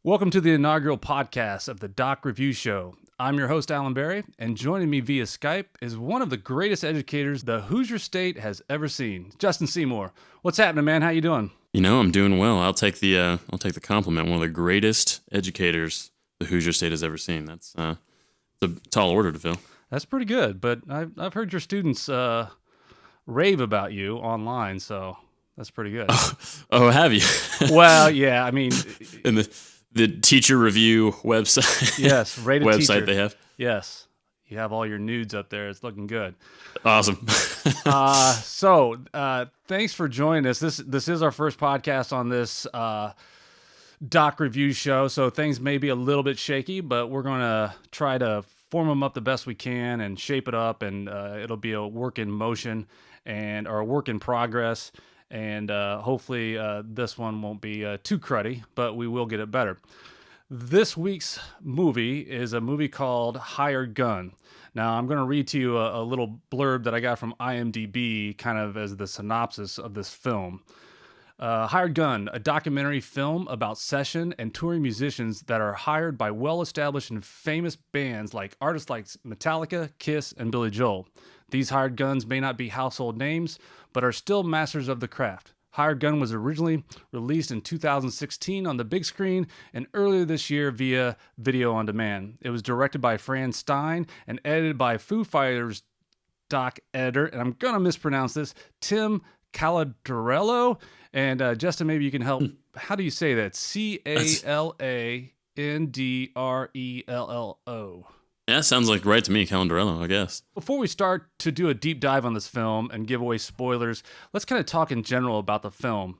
Welcome to the inaugural podcast of the Doc Review Show. I'm your host, Alan Berry, and joining me via Skype is one of the greatest educators the Hoosier State has ever seen, Justin Seymour. What's happening, man? How you doing? You know, I'm doing well. I'll take the compliment. One of the greatest educators the Hoosier State has ever seen. That's a tall order to fill. That's pretty good, but I've heard your students rave about you online, so that's pretty good. Oh, have you? Well, yeah, I mean... In the teacher review website. Yes, rated website teacher. they have. Yes, you have all your nudes up there. It's looking good. Awesome. So thanks for joining us. This is our first podcast on this doc review show, so things may be a little bit shaky, but we're going to try to form them up the best we can and shape it up, and it'll be a work in motion or a work in progress. And hopefully this one won't be too cruddy, but we will get it better. This week's movie is a movie called Hired Gun. Now, I'm going to read to you a little blurb that I got from IMDb, kind of as the synopsis of this film. Hired Gun, a documentary film about session and touring musicians that are hired by well-established and famous bands like artists like Metallica, Kiss, and Billy Joel. These hired guns may not be household names, but are still masters of the craft. Hired Gun was originally released in 2016 on the big screen and earlier this year via video on demand. It was directed by Fran Stein and edited by Foo Fighters doc editor, and I'm going to mispronounce this, Tim Caladrello. And Justin, maybe you can help. How do you say that? Calandrello. Yeah, sounds like right to me, Calandrello, I guess. Before we start to do a deep dive on this film and give away spoilers, let's kind of talk in general about the film.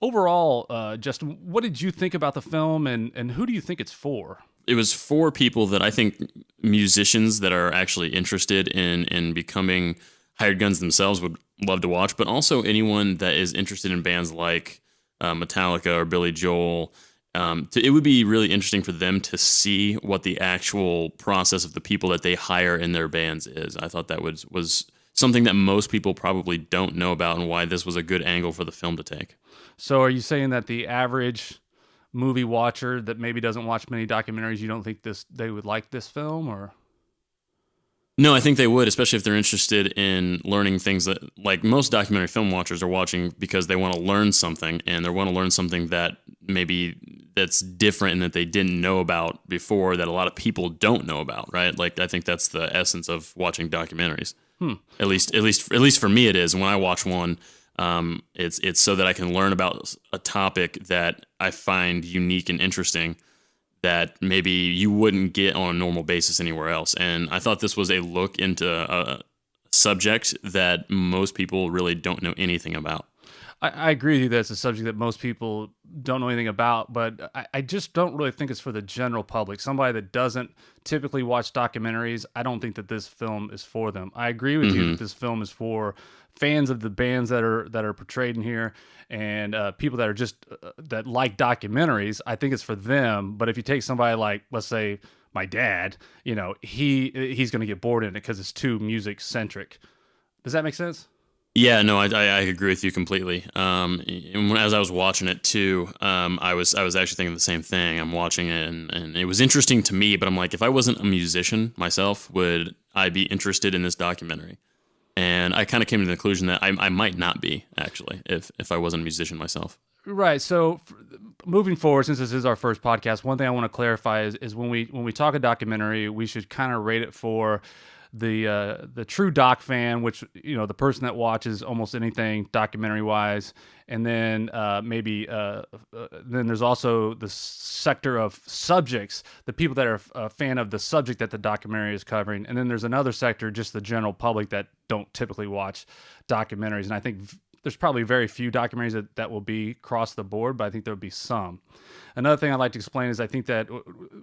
Overall, Justin, what did you think about the film, and who do you think it's for? It was for people that I think musicians that are actually interested in becoming hired guns themselves would love to watch, but also anyone that is interested in bands like Metallica or Billy Joel. It would be really interesting for them to see what the actual process of the people that they hire in their bands is. I thought that was something that most people probably don't know about, and why this was a good angle for the film to take. So are you saying that the average movie watcher that maybe doesn't watch many documentaries, you don't think they would like this film, or? No, I think they would, especially if they're interested in learning things that, like most documentary film watchers are watching because they want to learn something, and they want to learn something that maybe that's different and that they didn't know about before, that a lot of people don't know about, right? Like, I think that's the essence of watching documentaries. At least for me it is. And when I watch one, it's so that I can learn about a topic that I find unique and interesting that maybe you wouldn't get on a normal basis anywhere else. And I thought this was a look into a subject that most people really don't know anything about. I agree with you that it's a subject that most people don't know anything about, but I just don't really think it's for the general public. Somebody that doesn't typically watch documentaries, I don't think that this film is for them. I agree with you that this film is for fans of the bands that are portrayed in here, and people that are just that like documentaries. I think it's for them. But if you take somebody like, let's say, my dad, he's going to get bored in it because it's too music centric. Does that make sense? Yeah, no, I agree with you completely. And as I was watching it too, I was actually thinking the same thing. I'm watching it, and it was interesting to me, but I'm like, if I wasn't a musician myself, would I be interested in this documentary? And I kind of came to the conclusion that I might not be, actually, if I wasn't a musician myself. Right. So moving forward, since this is our first podcast, one thing I want to clarify is when we talk a documentary, we should kind of rate it for the true doc fan, which, the person that watches almost anything documentary wise, and then then there's also the sector of subjects, the people that are a fan of the subject that the documentary is covering, and then there's another sector, just the general public that don't typically watch documentaries. And I think there's probably very few documentaries that will be across the board, but I think there'll be some. Another thing I'd like to explain is I think that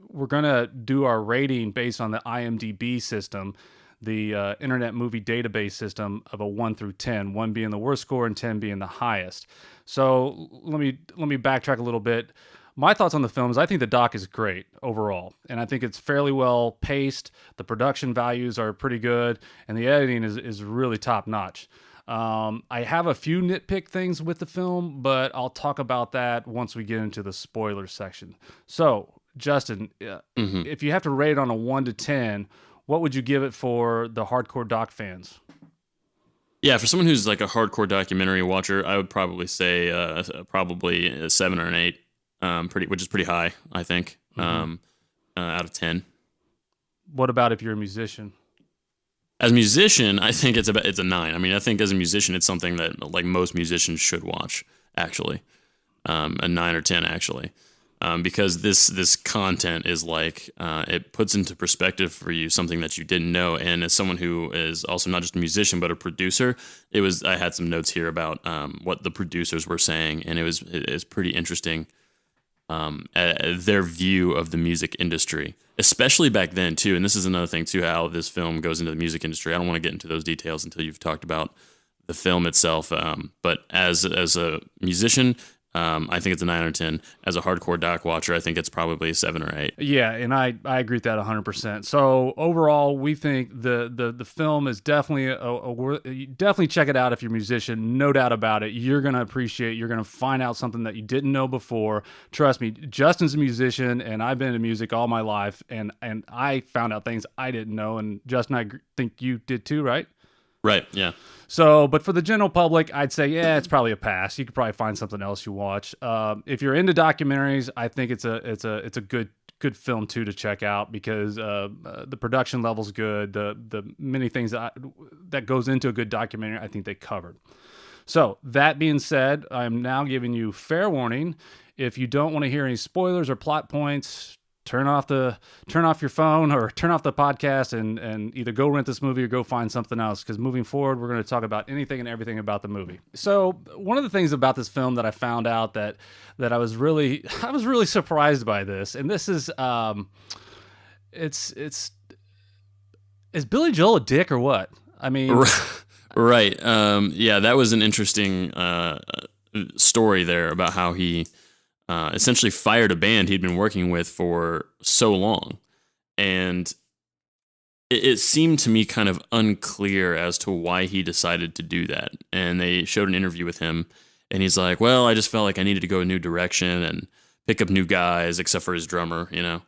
we're going to do our rating based on the IMDb system, the Internet Movie Database system, of a 1 through 10, 1 being the worst score and 10 being the highest. So let me backtrack a little bit. My thoughts on the film is I think the doc is great overall, and I think it's fairly well paced. The production values are pretty good, and the editing is really top notch. I have a few nitpick things with the film, but I'll talk about that once we get into the spoiler section. So, Justin, if you have to rate it on a 1 to 10, what would you give it for the hardcore doc fans? Yeah, for someone who's like a hardcore documentary watcher, I would probably say probably a 7 or an 8, which is pretty high, I think, out of 10. What about if you're a musician? As a musician, I think it's a 9. I mean, I think as a musician, it's something that like most musicians should watch. Actually, a 9 or 10 actually, because this content is like it puts into perspective for you something that you didn't know. And as someone who is also not just a musician but a producer, I had some notes here about what the producers were saying, and it's pretty interesting. Their view of the music industry, especially back then too. And this is another thing too, how this film goes into the music industry. I don't want to get into those details until you've talked about the film itself. But as a musician, I think it's a 9 or 10. As a hardcore doc watcher, I think it's probably a 7 or 8. Yeah, and I agree with that 100%. So overall, we think the film is definitely definitely check it out if you're a musician. No doubt about it. You're gonna appreciate. You're gonna find out something that you didn't know before. Trust me, Justin's a musician, and I've been in music all my life, and I found out things I didn't know. And Justin, I think you did too, right? Right. Yeah. So, but for the general public, I'd say, yeah, it's probably a pass. You could probably find something else you watch. If you're into documentaries, I think it's a good film too to check out, because the production level's good. The many things that goes into a good documentary, I think they covered. So that being said, I'm now giving you fair warning. If you don't want to hear any spoilers or plot points, turn off your phone or turn off the podcast and either go rent this movie or go find something else, because moving forward, we're going to talk about anything and everything about the movie. So one of the things about this film that I found out that I was really surprised by this, and this is is Billy Joel a dick or what? I mean, right. Yeah, that was an interesting story there about how he essentially fired a band he'd been working with for so long. And it seemed to me kind of unclear as to why he decided to do that. And they showed an interview with him, and he's like, well, I just felt like I needed to go a new direction and pick up new guys, except for his drummer, you know?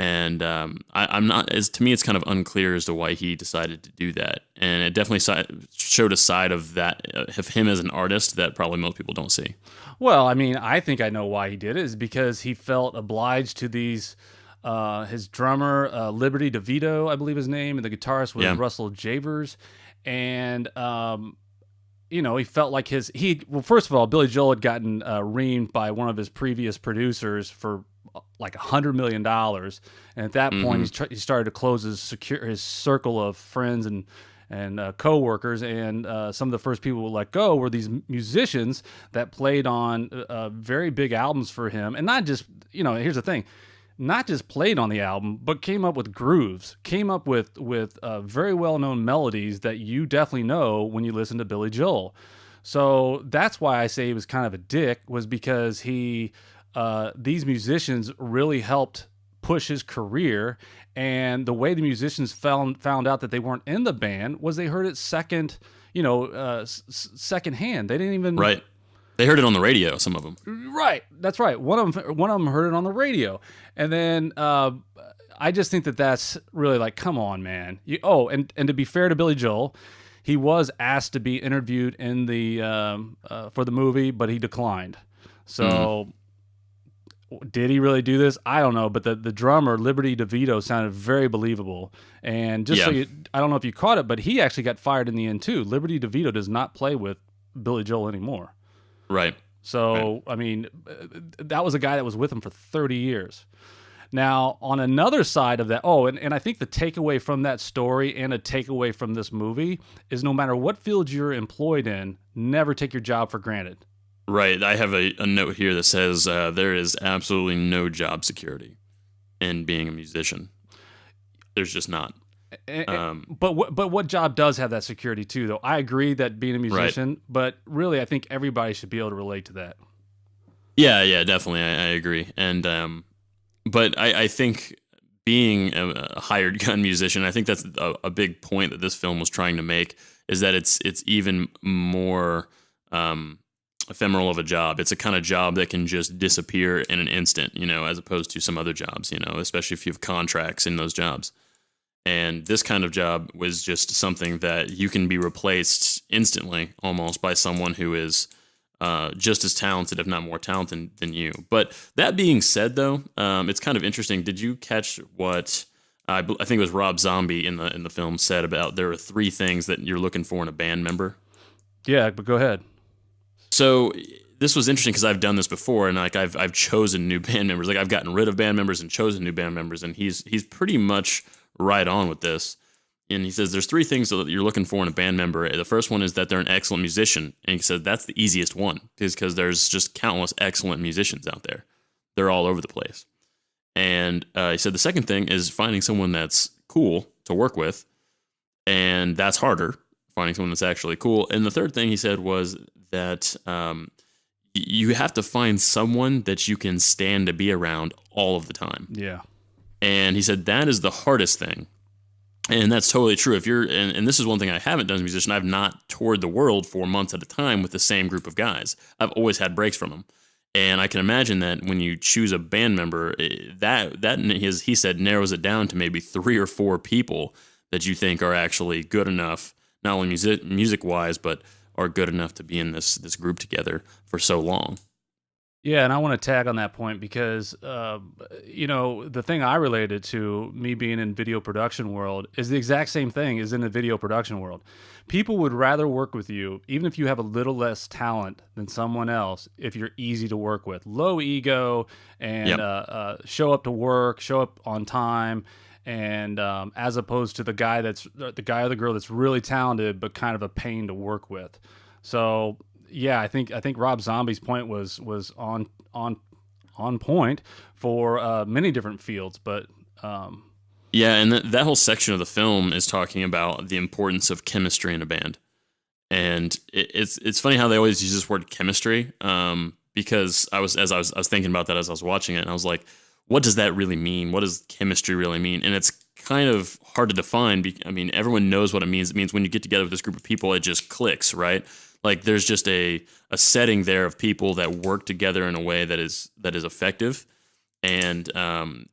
And I'm not, to me, it's kind of unclear as to why he decided to do that. And it definitely showed a side of that, of him as an artist, that probably most people don't see. Well, I mean, I think I know why he did it. Is because he felt obliged to these, his drummer, Liberty DeVito, I believe his name, and the guitarist was Russell Javers. And, he felt like well, first of all, Billy Joel had gotten reamed by one of his previous producers for like $100 million. And at that point, he started to close his circle of friends and co-workers, and some of the first people who let go were these musicians that played on very big albums for him. And not just, here's the thing, not just played on the album, but came up with grooves, came up with very well-known melodies that you definitely know when you listen to Billy Joel. So that's why I say he was kind of a dick, was because these musicians really helped push his career. And the way the musicians found out that they weren't in the band was they heard it second hand. They didn't even right. They heard it on the radio. Some of them. Right. That's right. One of them heard it on the radio, and then I just think that that's really like, come on, man. And to be fair to Billy Joel, he was asked to be interviewed in the for the movie, but he declined. So. Did he really do this? I don't know, but the drummer, Liberty DeVito, sounded very believable. And just so I don't know if you caught it, but he actually got fired in the end too. Liberty DeVito does not play with Billy Joel anymore. Right. So, I mean, that was a guy that was with him for 30 years. Now, on another side of that, and I think the takeaway from that story and a takeaway from this movie is, no matter what field you're employed in, never take your job for granted. Right. I have a note here that says there is absolutely no job security in being a musician. There's just not. But what job does have that security too, though? I agree that being a musician, but really I think everybody should be able to relate to that. Yeah, definitely. I agree. And but I think being a hired gun musician, I think that's a big point that this film was trying to make, is that it's even more ephemeral of a job. It's a kind of job that can just disappear in an instant, as opposed to some other jobs, especially if you have contracts in those jobs. And this kind of job was just something that you can be replaced instantly almost by someone who is just as talented, if not more talented than you. But that being said, though, it's kind of interesting. Did you catch what I think it was Rob Zombie in the film said about there are 3 things that you're looking for in a band member? Yeah, but go ahead. So this was interesting because I've done this before, and like I've chosen new band members. Like I've gotten rid of band members and chosen new band members, and he's pretty much right on with this. And he says there's 3 things that you're looking for in a band member. The first one is that they're an excellent musician, and he said that's the easiest one because there's just countless excellent musicians out there. They're all over the place. And he said the second thing is finding someone that's cool to work with, and that's harder, finding someone that's actually cool. And the third thing he said was that you have to find someone that you can stand to be around all of the time. Yeah. And he said that is the hardest thing. And that's totally true. If you're, and this is one thing I haven't done as a musician, I've not toured the world for months at a time with the same group of guys. I've always had breaks from them. And I can imagine that when you choose a band member, he said narrows it down to maybe 3 or 4 people that you think are actually good enough, not only music wise, but are good enough to be in this group together for so long. Yeah, and I want to tag on that point because, the thing I related to me being in video production world is the exact same thing as in the video production world. People would rather work with you, even if you have a little less talent than someone else, if you're easy to work with. Low ego and show up to work, show up on time, and as opposed to the guy or the girl that's really talented but kind of a pain to work with. So yeah, I think Rob Zombie's point was on point for many different fields, but yeah, and that whole section of the film is talking about the importance of chemistry in a band, and it's funny how they always use this word chemistry, because I was thinking about that as I was watching it, and I was like, what does that really mean? What does chemistry really mean? And it's kind of hard to define. I mean, everyone knows what it means. It means when you get together with this group of people, it just clicks, right? Like there's just a setting there of people that work together in a way that is effective. And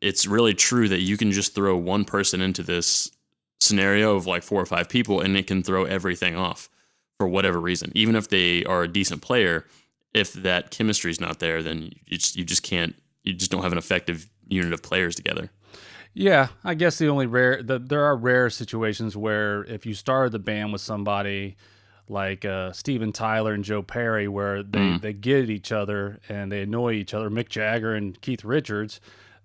it's really true that you can just throw one person into this scenario of like 4 or 5 people and it can throw everything off for whatever reason. Even if they are a decent player, if that chemistry is not there, then you just don't have an effective unit of players together. yeah, I guess there are rare situations where if you started the band with somebody like Steven Tyler and Joe Perry, where they get at each other and they annoy each other, Mick Jagger and Keith Richards,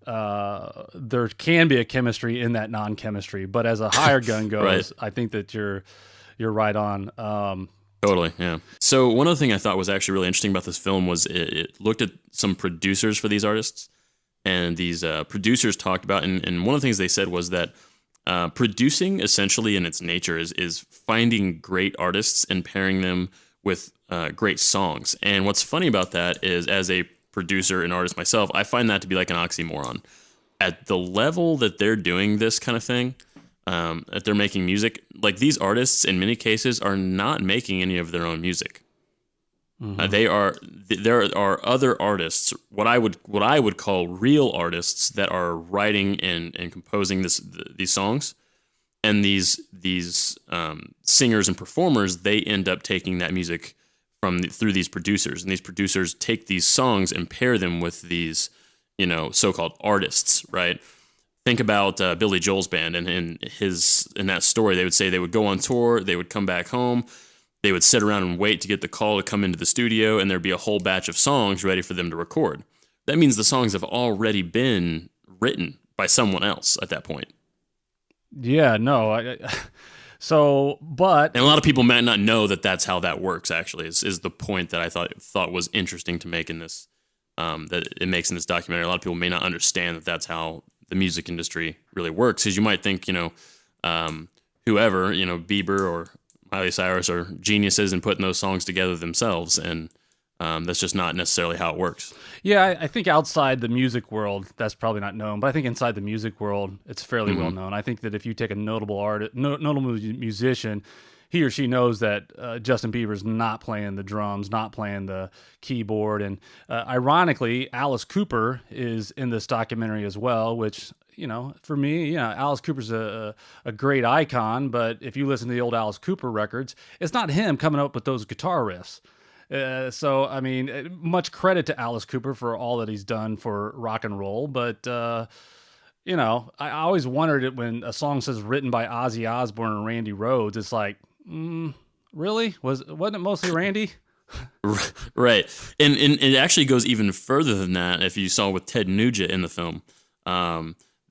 there can be a chemistry in that non-chemistry. But as a higher gun goes, right. I think that you're right on. Totally, yeah. So one other thing I thought was actually really interesting about this film was it looked at some producers for these artists, and these producers talked about, and one of the things they said was that producing essentially in its nature is finding great artists and pairing them with great songs. And what's funny about that is, as a producer and artist myself, I find that to be like an oxymoron. At the level that they're doing this kind of thing, that they're making music, like these artists in many cases are not making any of their own music. Mm-hmm. There are other artists, what I would call real artists, that are writing and composing these songs, and these singers and performers, they end up taking that music through these producers, and these producers take these songs and pair them with these so-called artists, right? Think about Billy Joel's band, and in that story, they would say they would go on tour, they would come back home. They would sit around and wait to get the call to come into the studio, and there'd be a whole batch of songs ready for them to record. That means the songs have already been written by someone else at that point. Yeah, no. But... And a lot of people might not know that that's how that works, actually, is the point that I thought was interesting to make in this, that it makes in this documentary. A lot of people may not understand that that's how the music industry really works, because you might think, whoever, Bieber or Miley Cyrus are geniuses in putting those songs together themselves, and that's just not necessarily how it works. Yeah, I think outside the music world, that's probably not known, but I think inside the music world, it's fairly well known. I think that if you take a notable musician, he or she knows that Justin Bieber's not playing the drums, not playing the keyboard. And ironically, Alice Cooper is in this documentary as well, which, for me, Alice Cooper's a great icon. But if you listen to the old Alice Cooper records, it's not him coming up with those guitar riffs. So, I mean, much credit to Alice Cooper for all that he's done for rock and roll. But, I always wondered it when a song says written by Ozzy Osbourne and Randy Rhoads. It's like, really? Wasn't it mostly Randy? Right. And it actually goes even further than that. If you saw with Ted Nugent in the film,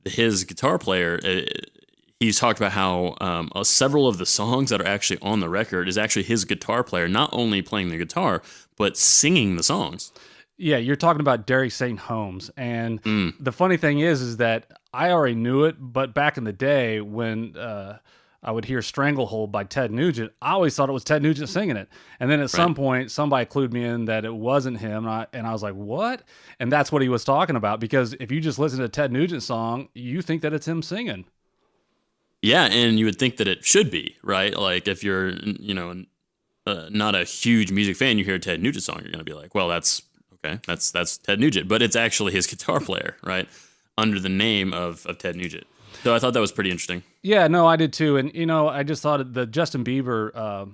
his guitar player, he's talked about how several of the songs that are actually on the record is actually his guitar player, not only playing the guitar, but singing the songs. Yeah, you're talking about Derek St. Holmes. And the funny thing is that I already knew it, but back in the day when I would hear Stranglehold by Ted Nugent, I always thought it was Ted Nugent singing it. And then at some point, somebody clued me in that it wasn't him. And I was like, what? And that's what he was talking about. Because if you just listen to a Ted Nugent song, you think that it's him singing. Yeah, and you would think that it should be, right? Like if you're, not a huge music fan, you hear a Ted Nugent song, you're going to be like, well, that's Ted Nugent. But it's actually his guitar player, right? Under the name of Ted Nugent. So I thought that was pretty interesting. Yeah, no, I did too. And, I just thought the Justin Bieber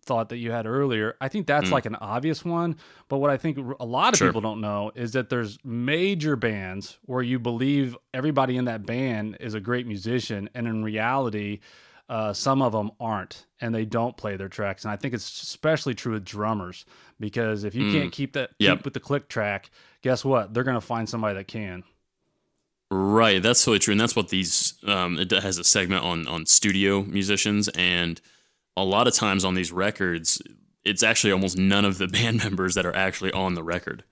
thought that you had earlier, I think that's like an obvious one. But what I think a lot of people don't know is that there's major bands where you believe everybody in that band is a great musician. And in reality, some of them aren't, and they don't play their tracks. And I think it's especially true with drummers, because if you can't keep with the click track, guess what? They're going to find somebody that can. Right, that's totally true, and that's what these. It has a segment on studio musicians, and a lot of times on these records, it's actually almost none of the band members that are actually on the record.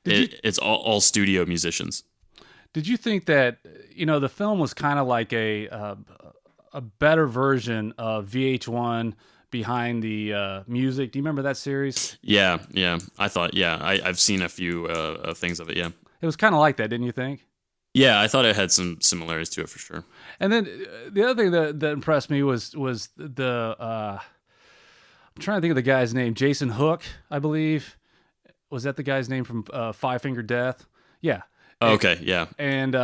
It's all studio musicians. Did you think that the film was kind of like a better version of VH1 Behind the Music? Do you remember that series? Yeah. I thought, I've seen a few things of it. Yeah, it was kind of like that, didn't you think? Yeah, I thought it had some similarities to it for sure. And then the other thing that impressed me was the I'm trying to think of the guy's name, Jason Hook, I believe. Was that the guy's name from Five Finger Death? Yeah. Okay, yeah. And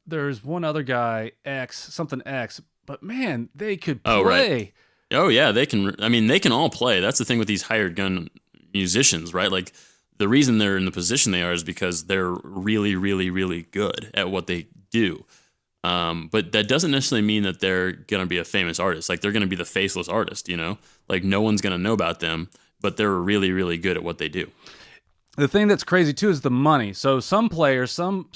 there's one other guy, something X, but man, they could play. Oh, right. Oh, yeah, they can. I mean, they can all play. That's the thing with these hired gun musicians, right? Like, the reason they're in the position they are is because they're really, really, really good at what they do. But that doesn't necessarily mean that they're going to be a famous artist. Like, they're going to be the faceless artist, Like, no one's going to know about them, but they're really, really good at what they do. The thing that's crazy, too, is the money. So some players, some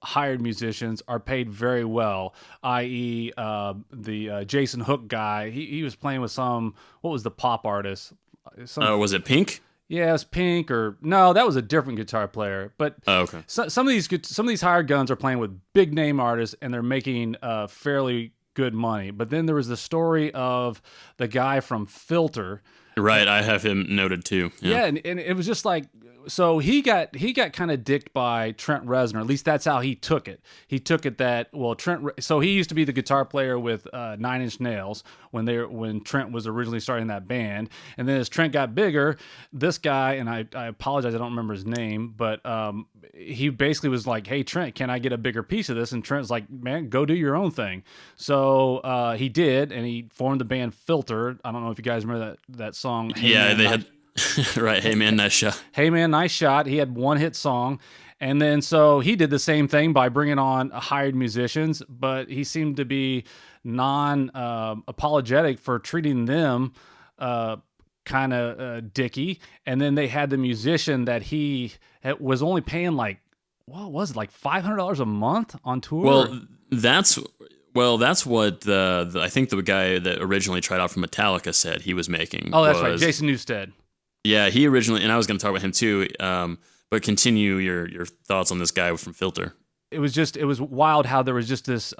hired musicians are paid very well, i.e. The Jason Hook guy. He was playing with what was the pop artist? Was it Pink? Yeah, it was Pink, or no, that was a different guitar player. But okay. Some of these hired guns are playing with big name artists, and they're making fairly good money. But then there was the story of the guy from Filter. Right, I have him noted too. Yeah, and it was just like, so he got kind of dicked by Trent Reznor. At least that's how he took it. He took it that, well, so he used to be the guitar player with Nine Inch Nails when Trent was originally starting that band. And then as Trent got bigger, this guy, and I apologize, I don't remember his name, but he basically was like, hey, Trent, can I get a bigger piece of this? And Trent's like, man, go do your own thing. So he did, and he formed the band Filter. I don't know if you guys remember that song. Hey, yeah, man, they had... Right, Hey Man, Nice Shot. Hey Man, Nice Shot. He had one hit song. And then so he did the same thing by bringing on hired musicians, but he seemed to be non-apologetic for treating them kind of dicky. And then they had the musician that he was only paying like, what was it, like $500 a month on tour? Well, that's what I think the guy that originally tried out from Metallica said he was making. Oh, that's right, Jason Newsted. Yeah, he originally, and I was going to talk about him too, but continue your thoughts on this guy from Filter. It was wild how there was just this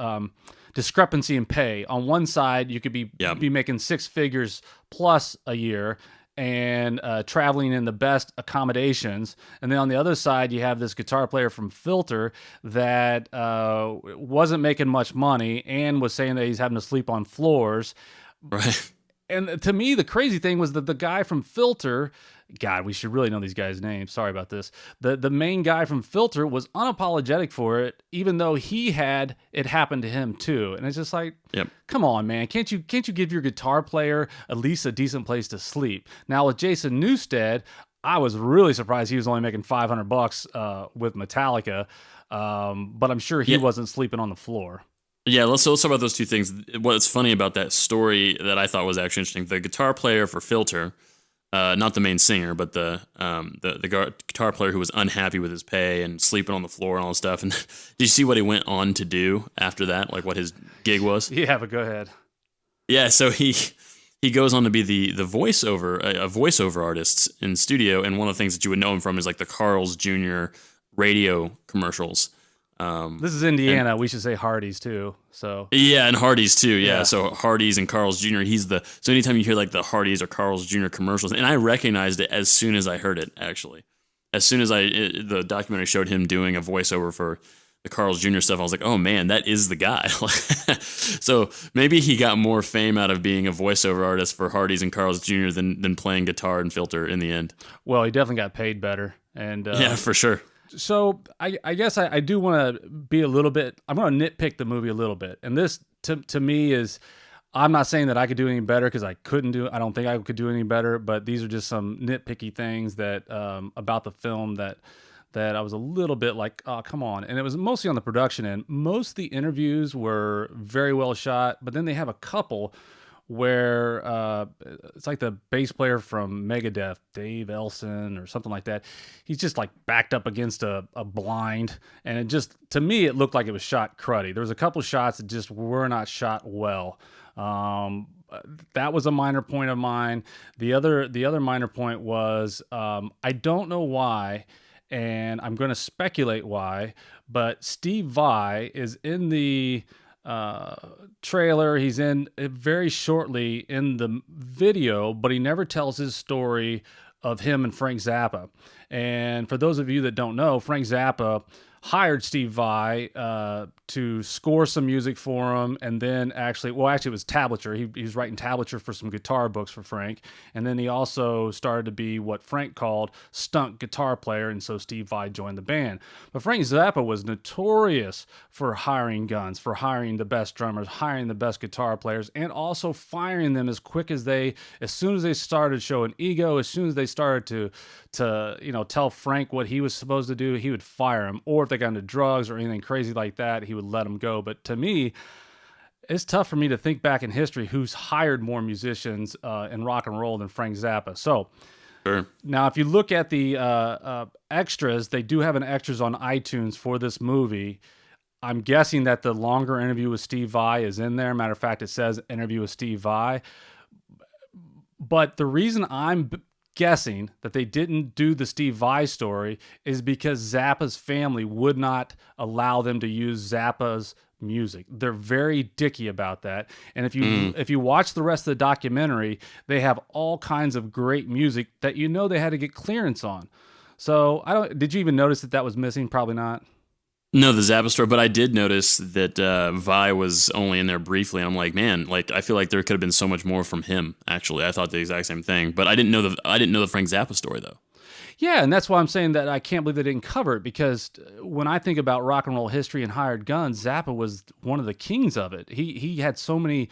discrepancy in pay. On one side, you could be making six figures plus a year and traveling in the best accommodations. And then on the other side, you have this guitar player from Filter that wasn't making much money and was saying that he's having to sleep on floors. Right. And to me, the crazy thing was that the guy from Filter, God, we should really know these guys' names. Sorry about this. The main guy from Filter was unapologetic for it, even though he had it happen to him too. And it's just like, Yep. come on, man, can't you give your guitar player at least a decent place to sleep? Now with Jason Newsted, I was really surprised he was only making $500 with Metallica, but I'm sure he Yeah. wasn't sleeping on the floor. Yeah, let's talk about those two things. What's funny about that story that I thought was actually interesting: the guitar player for Filter, not the main singer, but the guitar player who was unhappy with his pay and sleeping on the floor and all this stuff. And did you see what he went on to do after that? Like what his gig was? Yeah, but go ahead. Yeah, so he goes on to be the voiceover a voiceover artist in studio, and one of the things that you would know him from is like the Carl's Jr. radio commercials. This is Indiana. We should say Hardee's too. So Yeah, and Hardee's too. Yeah. Yeah. So Hardee's and Carl's Jr. So anytime you hear like the Hardee's or Carl's Jr. commercials, and I recognized it as soon as I heard it. Actually, as soon as the documentary showed him doing a voiceover for the Carl's Jr. stuff, I was like, oh man, that is the guy. So maybe he got more fame out of being a voiceover artist for Hardee's and Carl's Jr. than playing guitar and Filter in the end. well, he definitely got paid better. And Yeah, for sure. so I guess I do want to be a little bit. I'm going to nitpick the movie a little bit, and this to me is. I'm not saying that I could do any better because I couldn't do. I don't think I could do any better. But these are just some nitpicky things that about the film that I was a little bit like, oh, come on. And it was mostly on the production end. Most of the interviews were very well shot, but then they have a couple where it's like the bass player from Megadeth, Dave Elson or something like that. He's just like backed up against a blind. And it just, to me, it looked like it was shot cruddy. There was a couple shots that just were not shot well. That was a minor point of mine. The other minor point was I don't know why, and I'm going to speculate why, but Steve Vai is in the trailer. He's in very shortly in the video, but he never tells his story of him and Frank Zappa. And for those of you that don't know, Frank Zappa hired Steve Vai to score some music for him, and then actually it was tablature. He was writing tablature for some guitar books for Frank, and then he also started to be what Frank called stunt guitar player, and so Steve Vai joined the band. But Frank Zappa was notorious for hiring guns, for hiring the best drummers, hiring the best guitar players, and also firing them as soon as they started showing ego, as soon as they started to tell Frank what he was supposed to do, he would fire him. Or if they got into drugs or anything crazy like that, he would let them go. But to me, it's tough for me to think back in history who's hired more musicians in rock and roll than Frank Zappa. So Sure. now, if you look at the extras, they do have an extras on iTunes for this movie. I'm guessing that the longer interview with Steve Vai is in there. Matter of fact, it says interview with Steve Vai. But the reason I'm guessing that they didn't do the Steve Vai story is because Zappa's family would not allow them to use Zappa's music. They're very dicky about that. And if you watch the rest of the documentary, they have all kinds of great music that they had to get clearance on. So did you even notice that was missing? Probably not. No, the Zappa story, but I did notice that Vi was only in there briefly. And I'm like, man, like I feel like there could have been so much more from him. Actually, I thought the exact same thing, but I didn't know the Frank Zappa story though. Yeah, and that's why I'm saying that I can't believe they didn't cover it, because when I think about rock and roll history and hired guns, Zappa was one of the kings of it. He had so many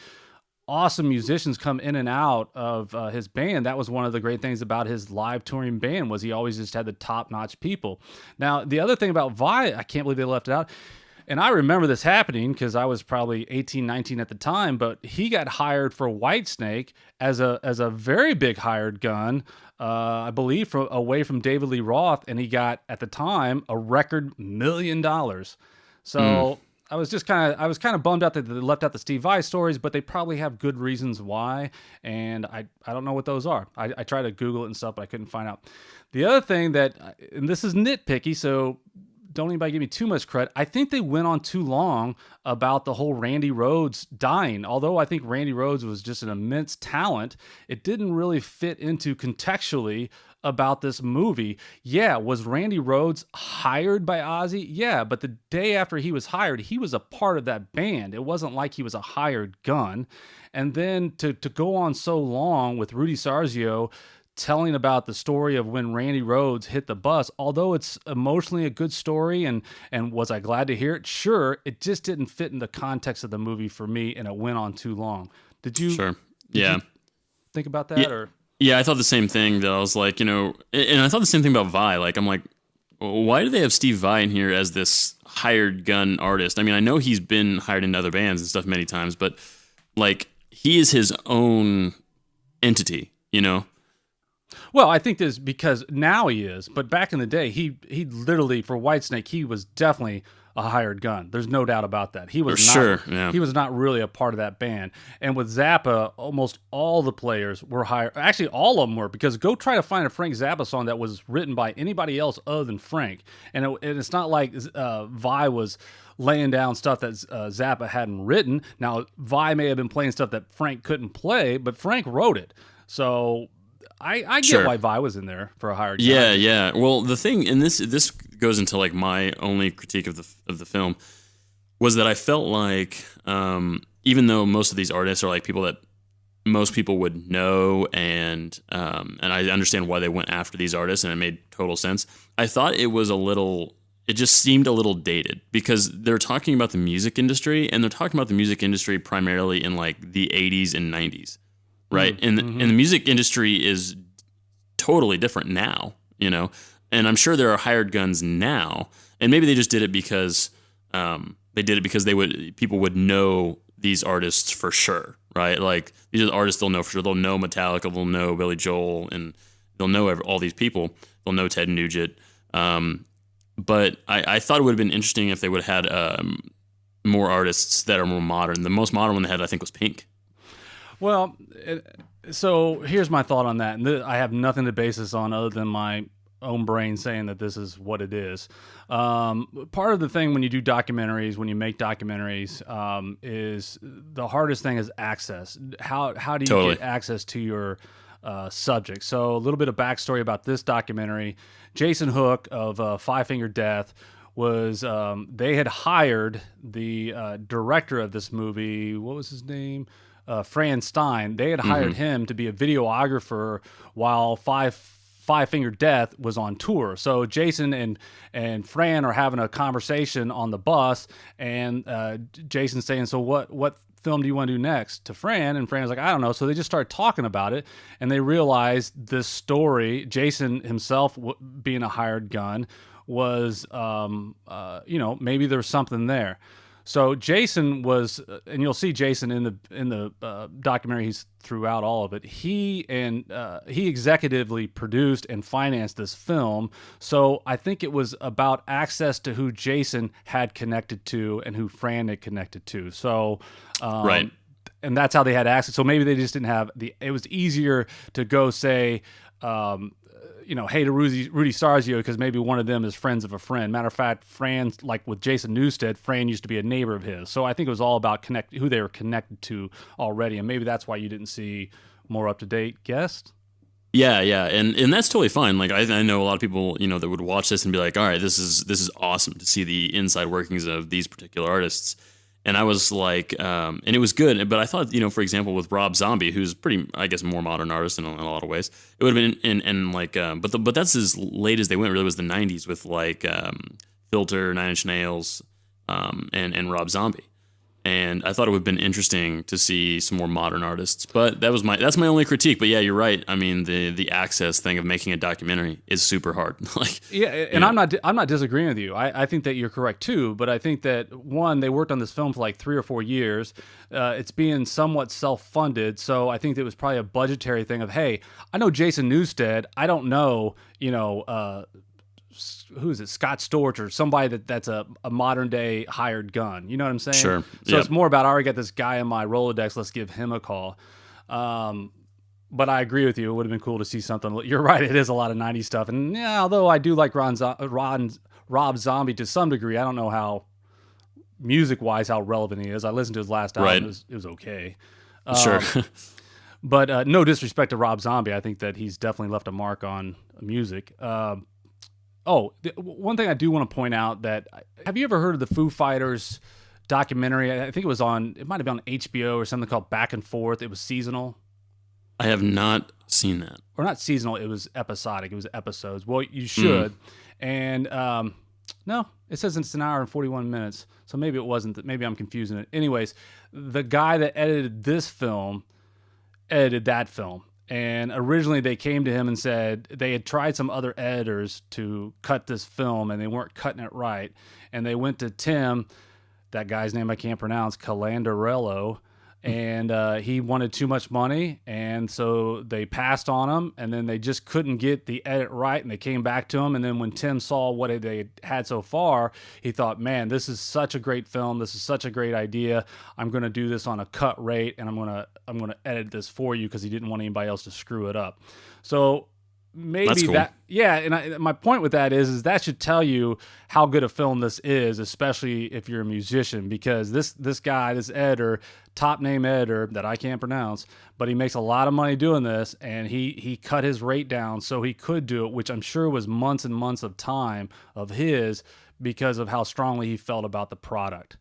awesome musicians come in and out of his band. That was one of the great things about his live touring band, was he always just had the top-notch people. Now, the other thing about Vi, I can't believe they left it out, and I remember this happening because I was probably 18, 19 at the time, but he got hired for Whitesnake as a very big hired gun, I believe, away from David Lee Roth, and he got, at the time, a record $1 million. So I was kind of bummed out that they left out the Steve Vai stories, but they probably have good reasons why, and I don't know what those are. I tried to Google it and stuff, but I couldn't find out. The other thing and this is nitpicky, so don't anybody give me too much credit. I think they went on too long about the whole Randy Rhoads dying. Although I think Randy Rhoads was just an immense talent, it didn't really fit into contextually about this movie. Yeah, was Randy Rhoads hired by Ozzy? Yeah, but the day after he was hired, he was a part of that band. It wasn't like he was a hired gun. And then to go on so long with Rudy Sargio telling about the story of when Randy Rhoads hit the bus, although it's emotionally a good story and was I glad to hear it? Sure, it just didn't fit in the context of the movie for me, and it went on too long. Did you Sure. did Yeah. you think about that or Yeah, I thought the same thing. That I was like, and I thought the same thing about Vi. Like, I'm like, why do they have Steve Vai in here as this hired gun artist? I mean, I know he's been hired in other bands and stuff many times, but like, he is his own entity, Well, I think this because now he is, but back in the day, he literally for Whitesnake, he was definitely a hired gun. There's no doubt about that. He was not, sure. Yeah. he was not really a part of that band. And with Zappa, almost all the players were hired. Actually, all of them were, because go try to find a Frank Zappa song that was written by anybody else other than Frank. And it's not like Vi was laying down stuff that Zappa hadn't written. Now, Vi may have been playing stuff that Frank couldn't play, but Frank wrote it. So I get Sure. why Vi was in there for a hired gun. Yeah, yeah. Well, the thing, and this goes into like my only critique of the film, was that I felt like even though most of these artists are like people that most people would know, and I understand why they went after these artists, and it made total sense. I thought it just seemed a little dated, because they're talking about the music industry, and they're talking about the music industry primarily in like the 80s and 90s. Right. And the music industry is totally different now, and I'm sure there are hired guns now, and maybe they just did it because people would know these artists for sure. Right. Like, these are artists they'll know for sure. They'll know Metallica, they'll know Billy Joel, and they'll know all these people. They'll know Ted Nugent. But I thought it would have been interesting if they would have had more artists that are more modern. The most modern one they had, I think, was Pink. Well, so here's my thought on that. And I have nothing to base this on other than my own brain saying that this is what it is. Part of the thing when you do documentaries, when you make documentaries, is the hardest thing is access. How do you Totally. get access to your subject? So a little bit of backstory about this documentary. Jason Hook of Five Finger Death was they had hired the director of this movie. What was his name? Fran Stein. They had hired him to be a videographer while Five Finger Death was on tour. So Jason and Fran are having a conversation on the bus, and Jason's saying, "So what film do you want to do next?" to Fran, and Fran's like, "I don't know." So they just start talking about it, and they realized this story. Jason himself, being a hired gun, was maybe there's something there. So Jason was, and you'll see Jason in the documentary. He's throughout all of it. He executively produced and financed this film. So I think it was about access to who Jason had connected to and who Fran had connected to. So Right. and that's how they had access. So maybe they just didn't have it was easier to go say, hey to Rudy Sargio, because maybe one of them is friends of a friend. Matter of fact, Fran, like with Jason Newsted, Fran used to be a neighbor of his. So I think it was all about who they were connected to already, and maybe that's why you didn't see more up-to-date guests. Yeah, yeah, and that's totally fine. Like, I know a lot of people, that would watch this and be like, all right, this is awesome to see the inside workings of these particular artists. And I was like, and it was good. But I thought, for example, with Rob Zombie, who's pretty, I guess, more modern artist in a lot of ways, it would have been and like, but that's as late as they went. Really, was the '90s with like Filter, Nine Inch Nails, and Rob Zombie. And I thought it would have been interesting to see some more modern artists. But that's my only critique. But yeah, you're right. I mean, the access thing of making a documentary is super hard. Like, Yeah, and I'm not disagreeing with you. I think that you're correct too. But I think that one, they worked on this film for like 3 or 4 years. It's being somewhat self-funded, so I think it was probably a budgetary thing of, hey, I know Jason Newsted. I don't know, who is it, Scott Storch or somebody that's a modern day hired gun. You know what I'm saying? Sure. So Yep. it's more about, I already got this guy in my Rolodex. Let's give him a call. But I agree with you. It would have been cool to see something. You're right. It is a lot of '90s stuff. And yeah, although I do like Rob Rob Zombie to some degree. I don't know how music-wise how relevant he is. I listened to his last album. Right. It was okay. Sure. But no disrespect to Rob Zombie. I think that he's definitely left a mark on music. One thing I do want to point out that have you ever heard of the Foo Fighters documentary? I think it might have been on HBO or something called Back and Forth. It was seasonal. I have not seen that. Or not seasonal, it was episodic. It was episodes. Well, you should. And no, it says it's an hour and 41 minutes. So maybe it wasn't. Maybe I'm confusing it. Anyways, the guy that edited this film edited that film. And originally they came to him and said they had tried some other editors to cut this film and they weren't cutting it right. And they went to Tim, that guy's name I can't pronounce, Calandarello, and he wanted too much money. And so they passed on him, and then they just couldn't get the edit right. And they came back to him. And then when Tim saw what they had so far, he thought, man, this is such a great film. This is such a great idea. I'm going to do this on a cut rate, and I'm going to edit this for you, because he didn't want anybody else to screw it up. So maybe That's cool. that, yeah. And my point with that is that should tell you how good a film this is, especially if you're a musician, because this guy, this editor, top name editor that I can't pronounce, but he makes a lot of money doing this, and he cut his rate down so he could do it, which I'm sure was months and months of time of his, because of how strongly he felt about the product.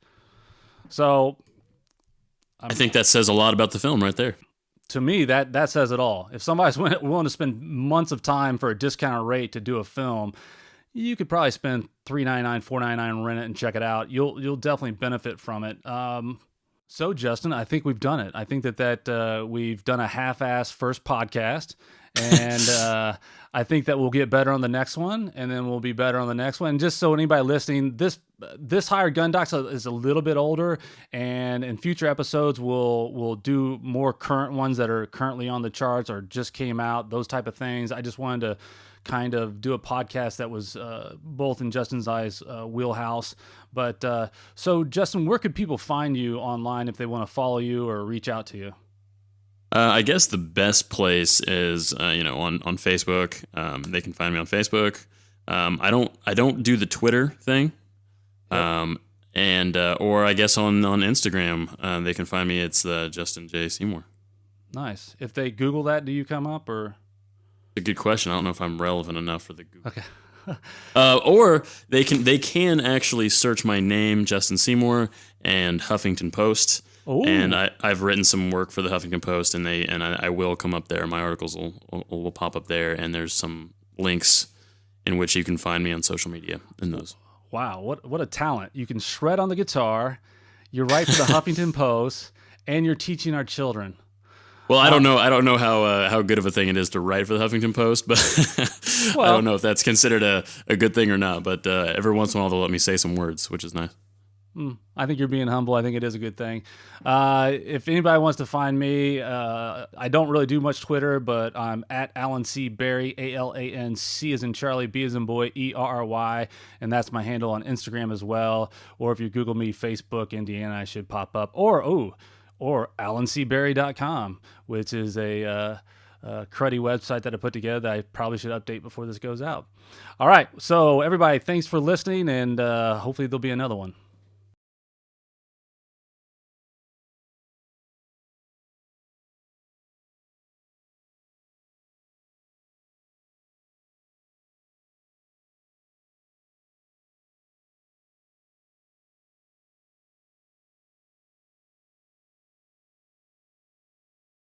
So I think that says a lot about the film right there. to me, that says it all. If somebody's willing to spend months of time for a discounted rate to do a film, you could probably spend $3.99, $4.99, rent it and check it out. You'll definitely benefit from it. So Justin, I think we've done it. I think that we've done a half-ass first podcast, and I think that we'll get better on the next one, and then we'll be better on the next one. And just so anybody listening, this Hired Gun Docs is a little bit older, and in future episodes we'll do more current ones that are currently on the charts or just came out, those type of things. I just wanted to kind of do a podcast that was both in Justin's eyes wheelhouse. But so Justin, where could people find you online if they want to follow you or reach out to you? I guess the best place is on Facebook. They can find me on Facebook. I don't do the Twitter thing. Yep. Or I guess on Instagram, they can find me. It's Justin J. Seymour. Nice. If they Google that, do you come up or? A good question. I don't know if I'm relevant enough for the Google. Okay. Or they can actually search my name, Justin Seymour, and Huffington Post. Ooh. And I've written some work for the Huffington Post, and I will come up there. My articles will pop up there, and there's some links in which you can find me on social media in those. Wow, what a talent! You can shred on the guitar, you write for the Huffington Post, and you're teaching our children. Well, I don't know how good of a thing it is to write for the Huffington Post, but I don't know if that's considered a good thing or not. But every once in a while, they'll let me say some words, which is nice. I think you're being humble. I think it is a good thing. If anybody wants to find me, I don't really do much Twitter, but I'm at Alan C. Berry, ALANC as in Charlie, B as in boy, ERRY, and that's my handle on Instagram as well. Or if you Google me, Facebook, Indiana, I should pop up. Or AlanCberry.com, which is a cruddy website that I put together that I probably should update before this goes out. All right, so everybody, thanks for listening, and hopefully there'll be another one.